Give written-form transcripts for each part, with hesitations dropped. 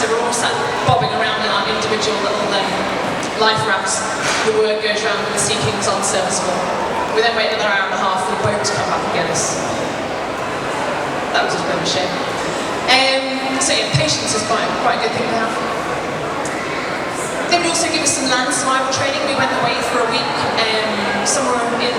so we're all sat bobbing around in our individual little life rafts. The word goes round that the Sea King's unserviceable. We then wait another hour and a half for the boat to come back and get us. That was just a bit of a shame. So yeah, patience is quite a good thing to have. They would also give us some land survival training. We went away for a week, somewhere in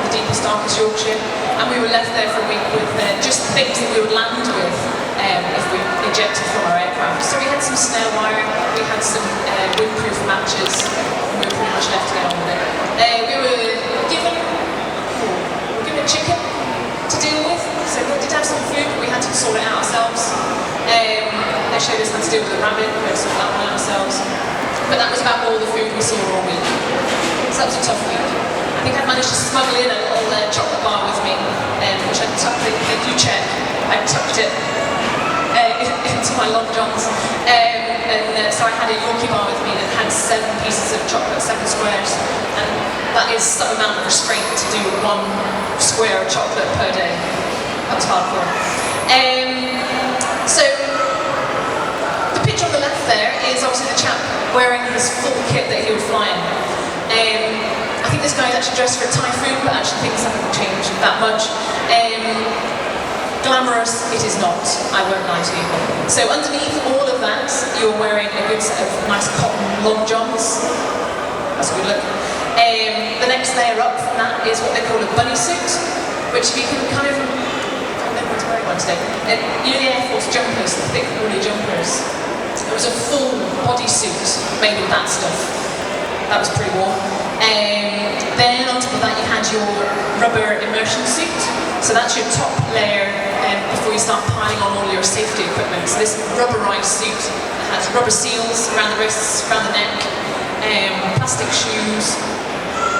the deepest, darkest Yorkshire, and we were left there for a week with just things that we would land with if we ejected from our aircraft. So we had some snare wire, we had some windproof matches, and we were pretty much left to get on with it. We were given a chicken to deal with, so we did have some food, but we had to sort it out ourselves. They showed us how to deal with the rabbit, we had to sort that one out ourselves. But that was about all the food we saw all week. So that was a tough week. I think I managed to smuggle in a little chocolate bar with me, which I tucked it, thank you, check, I tucked it into my long johns. So I had a Yorkie bar with me that had 7 pieces of chocolate, 7 squares, and that is some amount of restraint to do 1 square of chocolate per day. That was hardcore. So the picture on the left there is obviously the chap wearing his full kit that he would fly in. I think this guy is actually dressed for a typhoon, but actually things haven't changed that much. Glamorous, it is not, I won't lie to you. So underneath all of that, you're wearing a good set of nice cotton long johns. That's a good look. The next layer up from that is what they call a bunny suit, which you can kind of, I don't know what's wearing one today. You know the Air Force jumpers, the thick woolly jumpers? It was a full bodysuit made of that stuff. That was pretty warm. Then on top of that you had your rubber immersion suit. So that's your top layer before you start piling on all your safety equipment. So this rubberized suit has rubber seals around the wrists, around the neck, plastic shoes.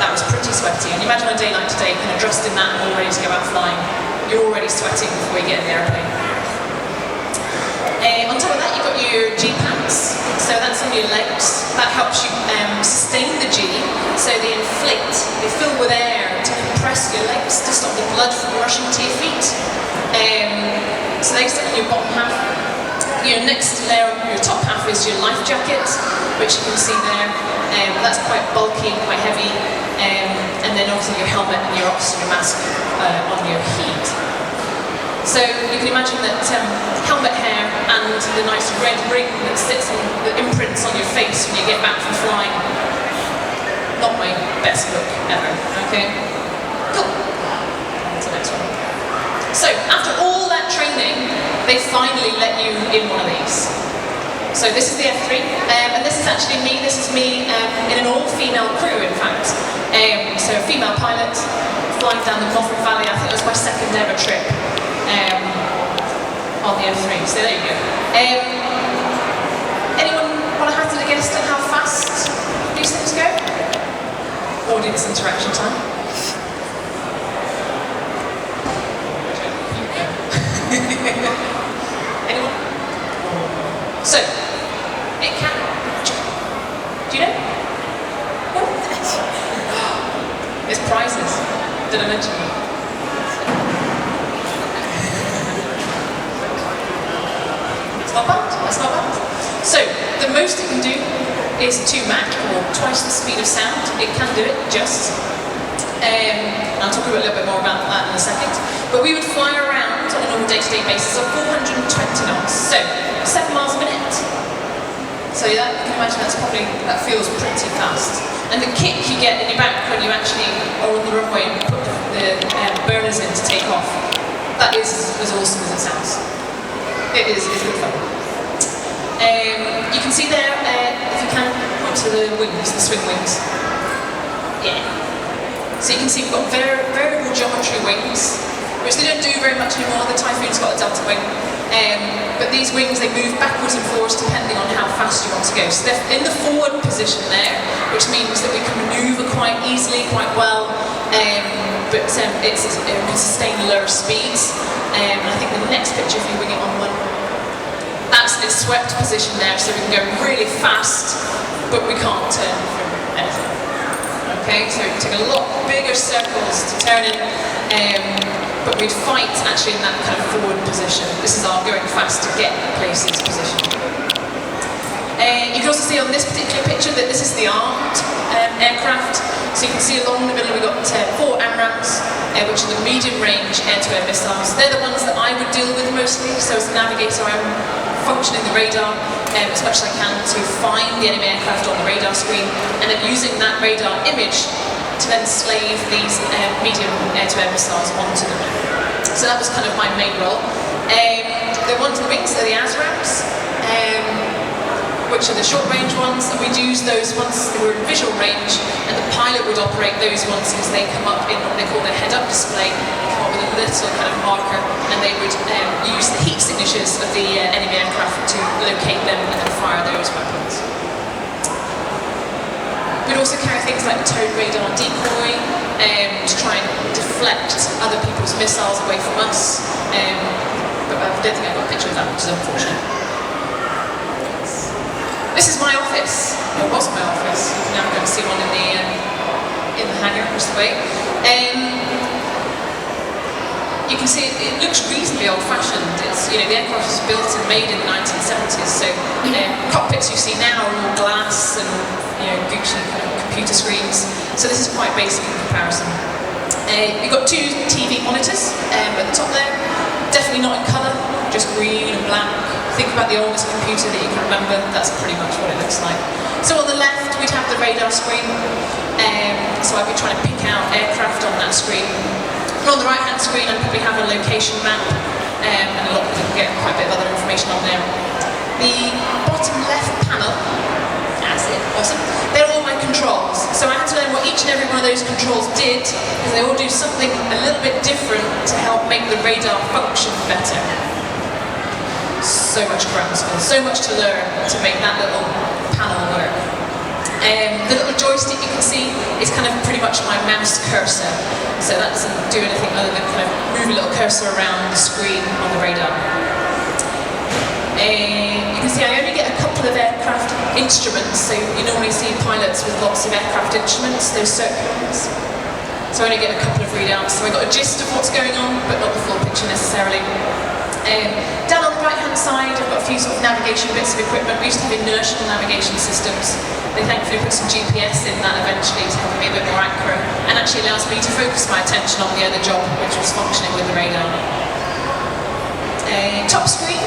That was pretty sweaty. And you imagine on a day like today, kind of dressed in that and all ready to go out flying. You're already sweating before you get in the airplane. On top of that, you've got your G-pants, so that's on your legs. That helps you sustain the G, so they inflate, they fill with air to compress your legs to stop the blood from rushing to your feet. So they sit on your bottom half. Your next layer on your top half is your life jacket, which you can see there. That's quite bulky, quite heavy. And then obviously your helmet and your oxygen mask on your heat. So you can imagine that helmet hair and the nice red ring that sits on the imprints on your face when you get back from flying. Not my best look ever, okay? Cool. On to the next one. So after all that training, they finally let you in one of these. So this is the F3, and this is actually me. This is me in an all-female crew, in fact. So a female pilot flying down the Moffat Valley. I think it was my 2nd ever trip. On the F3, so there you go. Anyone want to hazard a guess at how fast these things go? Audience interaction time. Anyone? So, it can. Do you know? No? There's prizes. Did I mention that? Not bad, that's not bad. So, the most it can do is 2 Mach, or twice the speed of sound. It can do it, just. I'll talk a little bit more about that in a second. But we would fly around on a normal day-to-day basis of 420 knots, so 7 miles a minute. So yeah, you can imagine that feels pretty fast. And the kick you get in your back when you actually are on the runway and put the burners in to take off, that is as awesome as it sounds. It is good fun. You can see there, if you can, point to the wings, the swing wings. Yeah. So you can see we've got variable geometry wings, which they don't do very much anymore. The Typhoon's got a delta wing. But these wings, they move backwards and forwards depending on how fast you want to go. So they're in the forward position there, which means that we can maneuver quite easily, quite well. But it can sustain lower speeds. And I think the next picture, if you wing it on one, that's the swept position there, so we can go really fast, but we can't turn from anything. Okay, so we can take a lot bigger circles to turn in, but we'd fight actually in that kind of forward position. This is our going fast to get places position. also see on this particular picture that this is the armed aircraft. So you can see along the middle we've got 4 AMRAAMs, which are the medium-range air-to-air missiles. They're the ones that I would deal with mostly. So as a navigator, I'm functioning the radar as much as I can to find the enemy aircraft on the radar screen, and then using that radar image to then slave these medium air-to-air missiles onto them. So that was kind of my main role. The ones in the wings are the ASRAAMs, which are the short-range ones, and we'd use those once they were in visual range, and the pilot would operate those ones because they come up in what they call their head-up display, come up with a little kind of marker, and they would use the heat signatures of the enemy aircraft to locate them and then fire those weapons. We'd also carry things like the towed radar decoy to try and deflect other people's missiles away from us. But I don't think I've got a picture of that, which is unfortunate. This is my office, or was my office. Now I'm going to see one in the hangar across the way. You can see it looks reasonably old-fashioned. It's, you know, the aircraft was built and made in the 1970s, so cockpits you see now are all glass and, you know, Gucci kind of computer screens. So this is quite basic in comparison. You've got 2 TV monitors at the top there. Definitely not in colour, just green and black. Think about the oldest computer that you can remember, that's pretty much what it looks like. So on the left, we'd have the radar screen. So I'd be trying to pick out aircraft on that screen. And on the right-hand screen, I'd probably have a location map, and a lot of people can get quite a bit of other information on there. The bottom left panel, that's it, awesome. They're all my controls. So I had to learn what each and every one of those controls did, because they all do something a little bit different to help make the radar function better. So much ground school, so much to learn to make that little panel work. The little joystick you can see is kind of pretty much my mouse cursor. So that doesn't do anything other than kind of move a little cursor around the screen on the radar. You can see I only get a couple of aircraft instruments, so you normally see pilots with lots of aircraft instruments, those circular ones. So I only get a couple of readouts, so I got a gist of what's going on, but not the full picture necessarily. Down on the right hand side I've got a few sort of navigation bits of equipment. We used to have inertial navigation systems. They thankfully put some GPS in that eventually to help me a bit more accurate, and actually allows me to focus my attention on the other job, which was functioning with the radar. Top screen,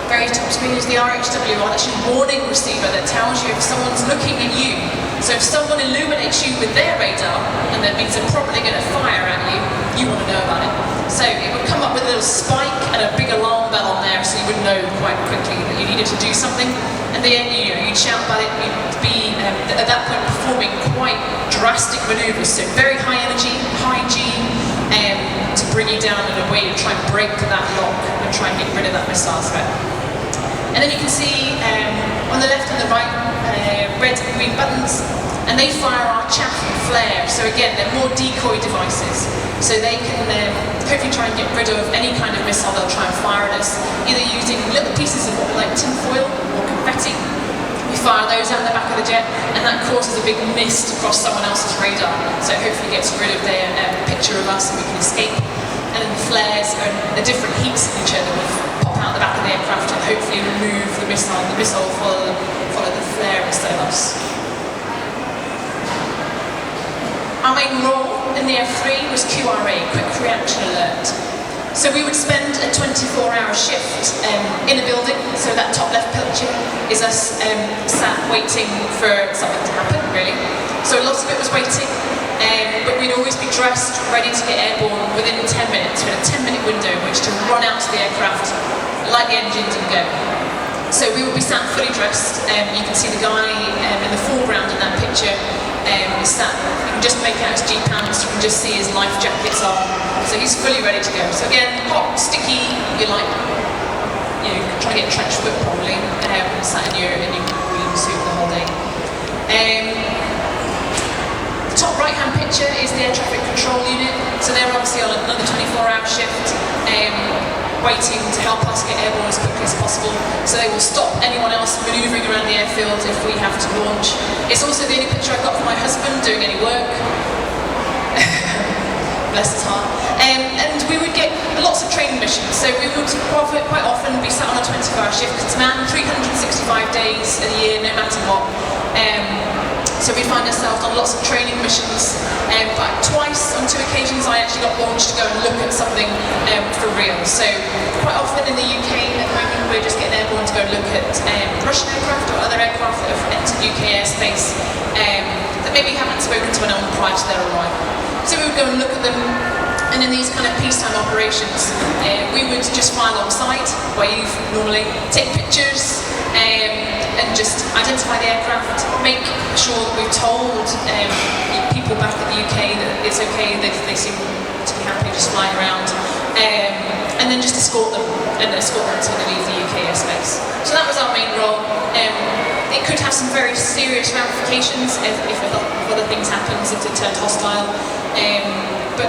very top screen, is the RHW, or actually warning receiver that tells you if someone's looking at you. So if someone illuminates you with their radar, and that means they're probably going to fire at you, you want to know about it. So it would come up with a little spike and a big alarm bell on there, so you would know quite quickly that you needed to do something. And then you'd shout about it. You'd be at that point performing quite drastic manoeuvres, so very high energy, high G, to bring you down in a way to try and break that lock and try and get rid of that missile threat. And then you can see on the left and the right red and green buttons, and they fire our chaff and flare. So again, they're more decoy devices. So they can hopefully try and get rid of any kind of missile they'll try and fire at us, either using little pieces of what we like tin foil or confetti. We fire those out the back of the jet, and that causes a big mist across someone else's radar. So hopefully gets rid of their picture of us and we can escape. And then the flares are a different heat signature that will pop out the back of the aircraft and hopefully remove the missile. The missile will follow the flare instead of us. Our main role in the F3 was QRA, Quick Reaction Alert. So we would spend a 24-hour shift in a building, so that top left picture is us sat waiting for something to happen, really. So lots of it was waiting, but we'd always be dressed, ready to get airborne within 10 minutes. We had a 10-minute window in which to run out to the aircraft, light the engines and go. So we would be sat fully dressed. You can see the guy in the foreground in that picture. Is sat, you can just make out his G-pants, you can just see his life jackets on. So he's fully ready to go. So again, hot, sticky, you like, you know, trying to get trench foot probably, sat in your green suit the whole day. The top right-hand picture is the air traffic control unit. So they're obviously on another 24-hour shift, waiting to help us get airborne as quickly as possible. So they will stop anyone else manoeuvring around the airfield if we have to launch. It's also the only picture I've got of my husband doing any work. Bless his heart. And we would get lots of training missions. So we would quite often be sat on a 24-hour shift to man 365 365 days a year, no matter what. So we find ourselves on lots of training missions, but twice on 2 occasions I actually got launched to go and look at something for real. So quite often in the UK at the moment we're just getting airborne to go and look at Russian aircraft or other aircraft that have entered UK airspace that maybe haven't spoken to anyone prior to their arrival. So we would go and look at them, and in these kind of peacetime operations we would just fly alongside, wave normally, take pictures, and just identify the aircraft, make sure that we've told people back in the UK that it's okay, they seem to be happy just flying around, and then just escort them until they leave the UK airspace. So that was our main role. It could have some very serious ramifications if other things happened, if it turned hostile, but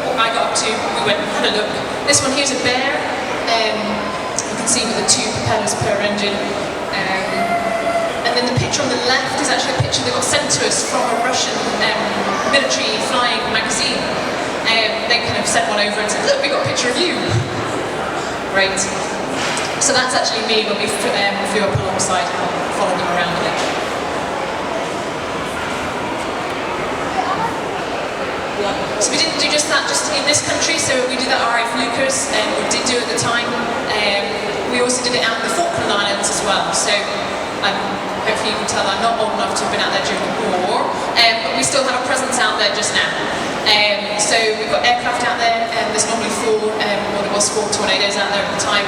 what I got up to, we went and had a look. This one here's a Bear, you can see with the 2 propellers per engine. And then the picture on the left is actually a picture that got sent to us from a Russian military flying magazine. They kind of sent one over and said, look, we got a picture of you. Great. So that's actually me when we flew up alongside and followed them around a bit. So we didn't do just that just in this country, so we did that at RAF Lucas, and we did do it at the time. We also did it out in the Falkland Islands as well, so hopefully you can tell I'm not old enough to have been out there during the war, but we still have a presence out there just now. So we've got aircraft out there, and there's normally 4, well there was 4 Tornadoes out there at the time,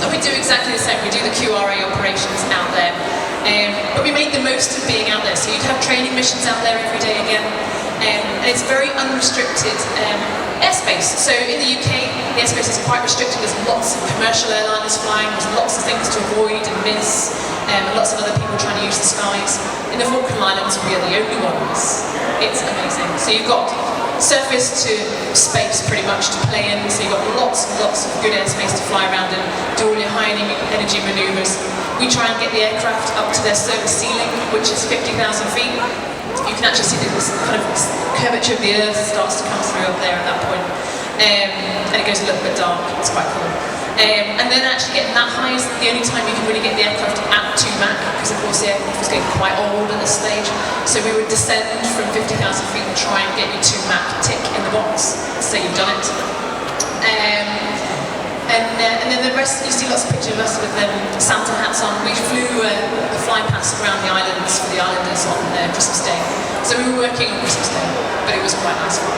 and we do exactly the same. We do the QRA operations out there, but we made the most of being out there, so you'd have training missions out there every day again, and it's very unrestricted airspace. So in the UK, the airspace is quite restricted. There's lots of commercial airliners flying, there's lots of things to avoid and miss, and lots of other people trying to use the skies. In the Falkland Islands, we are the only ones. It's amazing. So you've got surface to space pretty much to play in, so you've got lots and lots of good airspace to fly around and do all your high energy manoeuvres. We try and get the aircraft up to their service ceiling, which is 50,000 feet. You can actually see this kind of curvature of the Earth starts to come through up there at that point, and it goes a little bit dark. It's quite cool. And then actually getting that high is the only time you can really get the aircraft at 2 Mach, because of course the aircraft was getting quite old at this stage. So we would descend from 50,000 feet and try and get you 2 Mach tick in the box, so you've done it. And then the rest, you see lots of pictures of us with Santa hats on. We flew the fly past around the islands for the islanders on Christmas Day. So we were working on Christmas Day, but it was quite nice fun.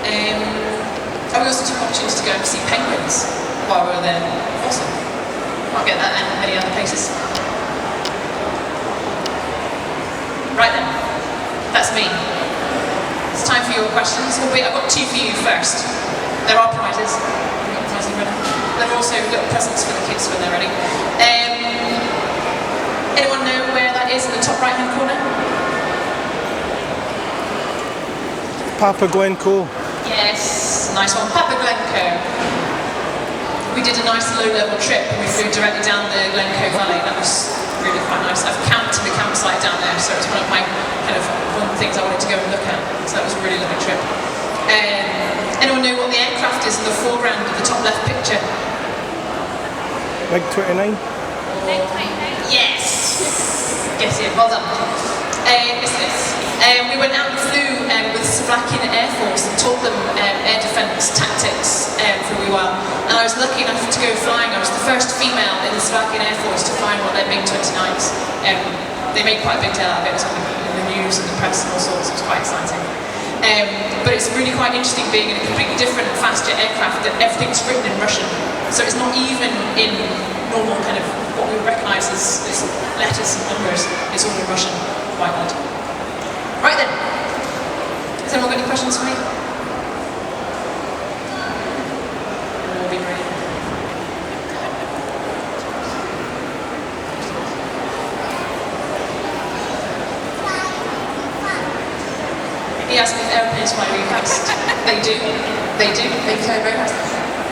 And we also took opportunities to go and see penguins while we were there. Awesome. Can't get that in many other places. Right then, that's me. It's time for your questions. Oh wait, I've got 2 for you first. There are prizes. There are also little presents for the kids when they're ready. Anyone know where that is in the top right hand corner? Papa Glencoe. Yes, nice one. Papa Glencoe. We did a nice low-level trip and we flew directly down the Glencoe Valley. That was really quite nice. I've camped in the campsite down there, so it's one of my one of the things I wanted to go and look at. So that was a really lovely trip. Anyone know what the aircraft is in the foreground of the top left picture? Big 29. Yes! Guess it, well done. It's this. We went out and flew with the Lothian Air Force and taught them air defence tactics for a wee while. And I was lucky enough to go flying. I was the first female in the Lothian Air Force to fly one of their MiG-29s. They made quite a big deal out of it. It was kind of in the news and the press and all sorts. It was quite exciting. But it's really quite interesting being in a completely different fast jet aircraft that everything's written in Russian. So it's not even in normal kind of what we would recognise as letters and numbers. It's all in Russian. Quite odd. Right then. Has anyone got any questions for me? We'll be ready. He asked me if airplanes fly really fast. They do. They do. They fly very fast.